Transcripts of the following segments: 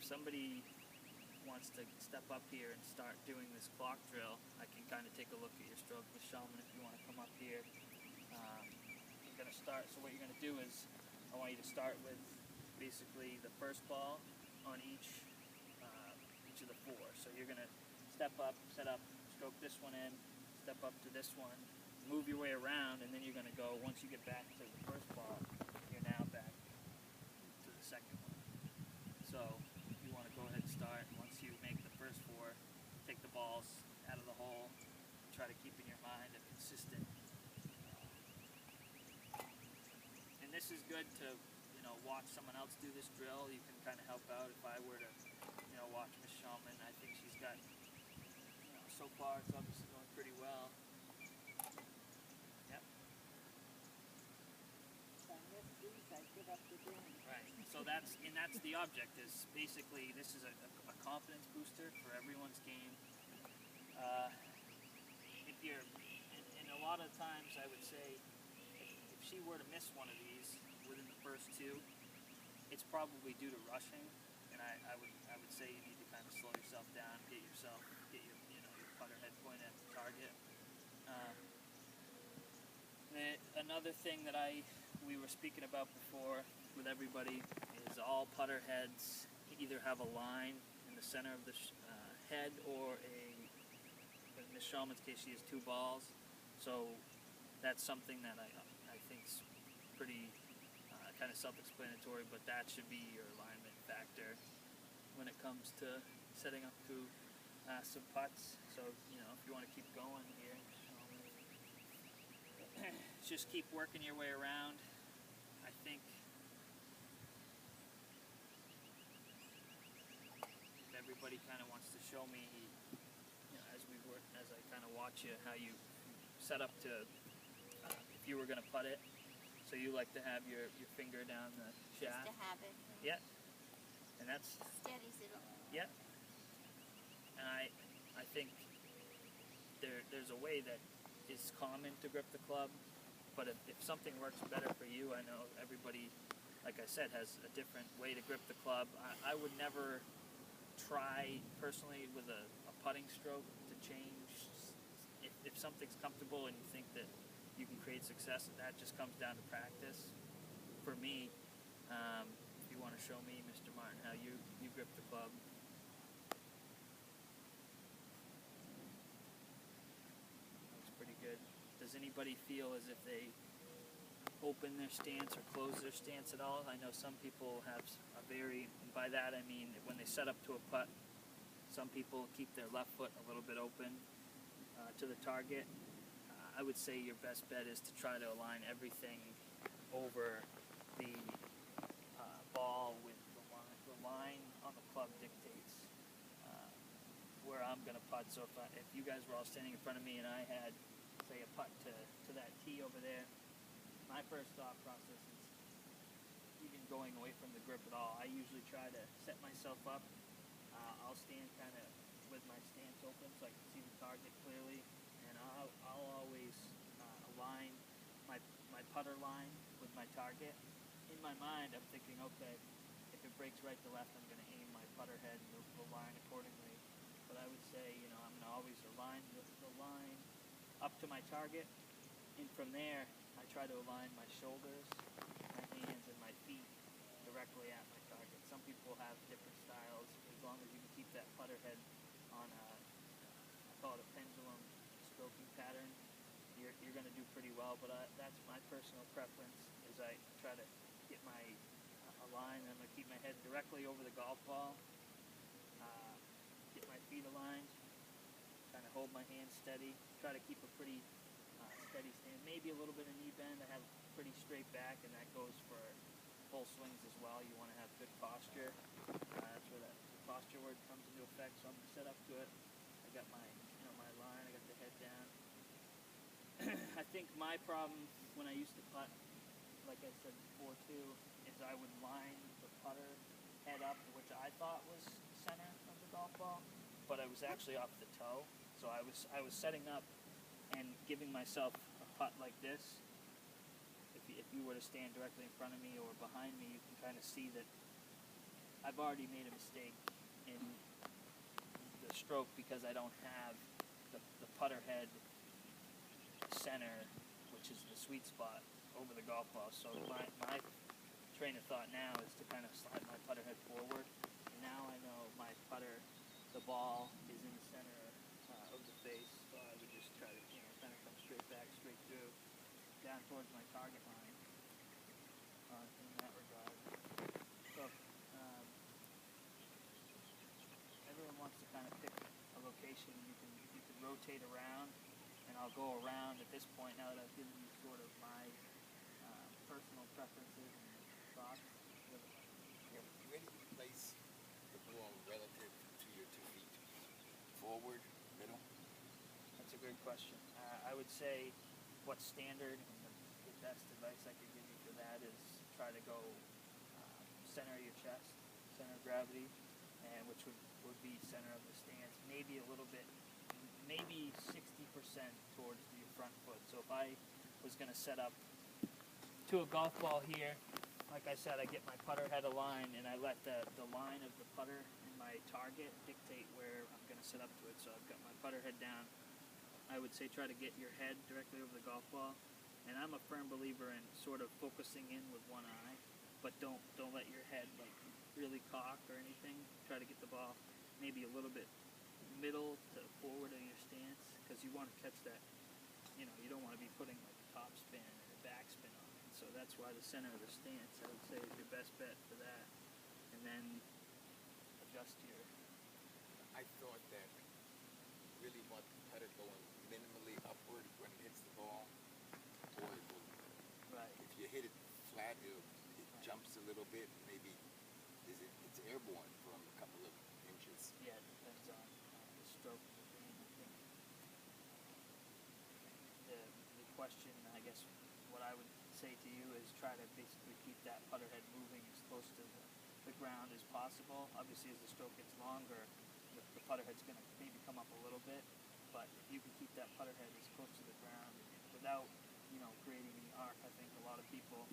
somebody wants to step up here and start doing this clock drill, I can kind of take a look at your stroke with Shellman if you want to come up here. You're going to start, so what you're going to do is, I want you to start with basically the first ball on each of the four. So you're going to step up, set up, stroke this one in, step up to this one, move your way around, and then you're going to go, once you get back to the first ball, you're now back to the second one. So you want to go ahead and start. Once you make the first four, take the balls out of the hole, try to keep in your mind a consistent. And this is good to, watch someone else do this drill. You can kind of help out. If I were to, watch Miss Shellman, I think she's got, so far it's obviously going pretty well. Yep. Right. So that's the object. Is basically this is a confidence booster for everyone's game. If you're, and a lot of times I would say, if she were to miss one of these within the first two, it's probably due to rushing. And I would say you need to kind of slow yourself down, get your putter head point at the target. Another thing that we were speaking about before with everybody is all putter heads either have a line in the center of the head or in Miss Shellman's case she has two balls. So that's something that I think is pretty kind of self-explanatory, but that should be your alignment factor when it comes to setting up to some putts. So if you want to keep going here, just keep working your way around. I think everybody kind of wants to show me, as I kind of watch you, how you set up to, if you were going to putt it. So you like to have your finger down the shaft. Just to have it. Yeah. And that's steadies it all. Yeah. And I think there's a way that is common to grip the club, but if something works better for you, I know everybody, like I said, has a different way to grip the club. I would never try personally with a putting stroke to change. If something's comfortable and you think that you can create success, that just comes down to practice. For me, if you want to show me, Mr. Martin, how you grip the club. That's pretty good. Does anybody feel as if they open their stance or close their stance at all? I know some people have a very, and by that I mean when they set up to a putt, some people keep their left foot a little bit open to the target. I would say your best bet is to try to align everything over the ball with the line on the club dictates where I'm going to putt. So if you guys were all standing in front of me and I had, say, a putt to that tee over there, my first thought process is even going away from the grip at all. I usually try to set myself up. I'll stand kind of with my stance open so I can see the target clearly. I'll always align my putter line with my target. In my mind, I'm thinking, okay, if it breaks right to left, I'm going to aim my putter head and the line accordingly. But I would say, I'm going to always align the line up to my target, and from there, I try to align my shoulders, my hands, and my feet directly at my target. Some people have different styles. As long as you can keep that putter head on I call it a pendulum stroking pattern, you're going to do pretty well. But that's my personal preference, is I try to get my line, and I'm going to keep my head directly over the golf ball, get my feet aligned, kind of hold my hands steady, try to keep a pretty steady stand, maybe a little bit of knee bend. I have pretty straight back, and that goes for full swings as well. You want to have good posture. That's where the posture word comes into effect. So I'm going to set up to it. I got my my line, I got the head down. I think my problem when I used to putt, like I said before too, is I would line the putter head up, which I thought was center of the golf ball, but I was actually off the toe. So I was setting up and giving myself a putt like this. If you were to stand directly in front of me or behind me, you can kind of see that I've I've already made a mistake in the stroke because I don't have the putter head center, which is the sweet spot, over the golf ball. So my train of thought now is to kind of slide my putter head forward. And now I know my putter, the ball is in the center of the face, so I would just try to kind of come straight back, straight through, down towards my target line in that regard. So everyone wants to kind of pick a location. You can rotate around, and I'll go around at this point now that I've given you sort of my personal preferences and thoughts. Yeah, where do you place the ball relative to your 2 feet? Forward, middle? That's a good question. I would say what's standard, and the best advice I could give you for that is try to go center of your chest, center of gravity, and which would be center of the stance, maybe a little bit, maybe 60% towards your front foot. So if I was going to set up to a golf ball here, like I said, I get my putter head aligned and I let the line of the putter and my target dictate where I'm going to set up to it. So I've got my putter head down. I would say try to get your head directly over the golf ball. And I'm a firm believer in sort of focusing in with one eye, but don't let your head like really cock or anything. Try to get the ball maybe a little bit middle to forward of your stance, because you want to catch that. You don't want to be putting like a top spin or a back spin on it. So that's why the center of the stance, I would say, is your best bet for that. And then adjust your. I thought that really want the putter going minimally upward when it hits the ball, or it will, Right. if you hit it flat, it jumps a little bit. Maybe it's airborne from a couple of inches. Yeah, it depends on the stroke of the game. I think the question, I guess, what I would say to you is try to basically keep that putter head moving as close to the ground as possible. Obviously, as the stroke gets longer, the putter head's going to maybe come up a little bit, but if you can keep that putter head as close to the ground without, creating any arc, I think a lot of people,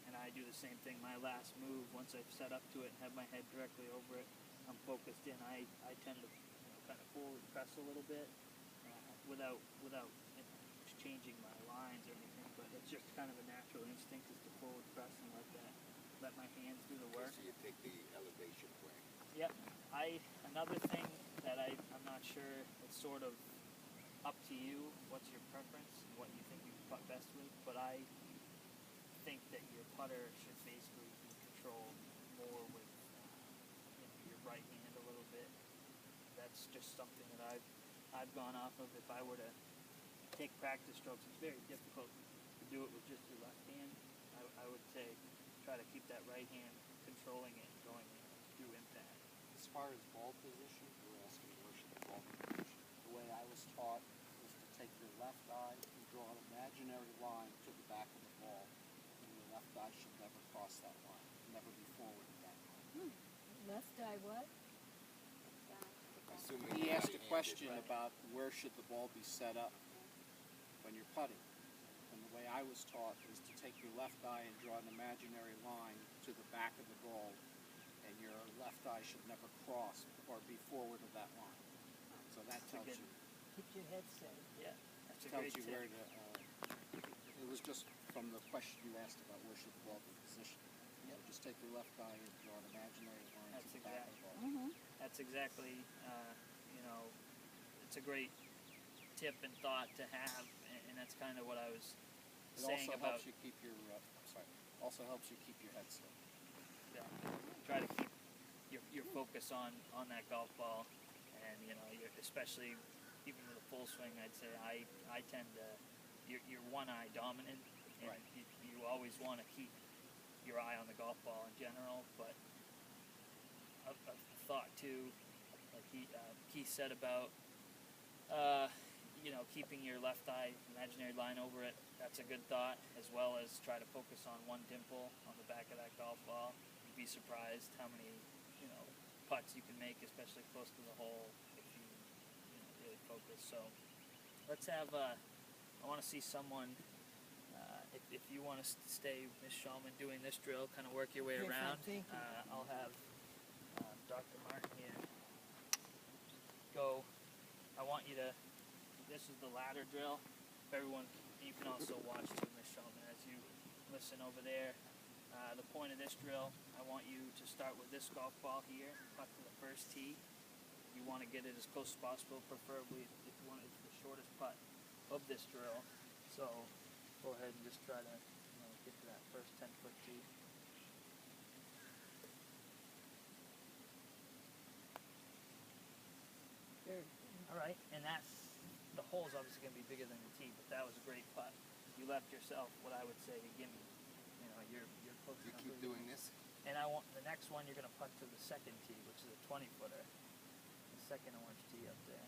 and I do the same thing. My last move, once I've set up to it and have my head directly over it, I'm focused in. I tend to kind of forward press a little bit without changing my lines or anything, but it's just kind of a natural instinct is to forward press and let my hands do the work. So you take the elevation away. Yep. Another thing that I'm not sure, it's sort of up to you, what's your preference and what you think you putt best with, but I think that your putter should basically be controlled more with your right hand a little bit. That's just something that I've gone off of. If I were to take practice strokes, it's very difficult to do it with just your left hand. I would say try to keep that right hand controlling it and going through impact. As far as ball position, you're asking where should the ball be positioned. The way I was taught was to take your left eye and draw an imaginary line to the back of the ball, and your left eye should never cross that line, never be forward of that line. Left eye what? Assuming He asked a right-handed, question right? about where should the ball be set up when you're putting. And the way I was taught is to take your left eye and draw an imaginary line to the back of the ball, and your left eye should never cross or be forward of that line. So that tells you Keep your head steady. Yeah, that's a tells great you tip. where to. It was just from the question you asked about where should the ball be positioned. So just take your left eye and draw an imaginary line That's to the back of the ball. That's exactly, it's a great tip and thought to have, and that's kind of what I was It saying also about. helps you keep your. Also helps you keep your head straight. Yeah, try to keep your focus on that golf ball, and you're, especially even with a full swing, I'd say I tend to you're one eye dominant, and Right. you always want to keep your eye on the golf ball in general, but a thought too, like Keith said about keeping your left eye imaginary line over it. That's a good thought, as well as try to focus on one dimple on the back of that golf ball. You'd be surprised how many putts you can make, especially close to the hole, if you really focus. So let's have I want to see someone. If you want to stay, Miss Shulman, doing this drill, kind of work your way Yes, around. thank you. I'll have want you to, this is the ladder drill. Everyone, you can also watch too, Miss Shelton, as you listen over there. The point of this drill, I want you to start with this golf ball here, putt to the first tee. You want to get it as close as possible, preferably if you want it's the shortest putt of this drill. So go ahead and just try to get to that first 10-foot tee. All right, and that's the hole's obviously going to be bigger than the tee, but that was a great putt. You left yourself what I would say a gimme. You're close You enough. keep doing this. And I want the next one. You're going to putt to the second tee, which is a 20-footer. The second orange tee up there.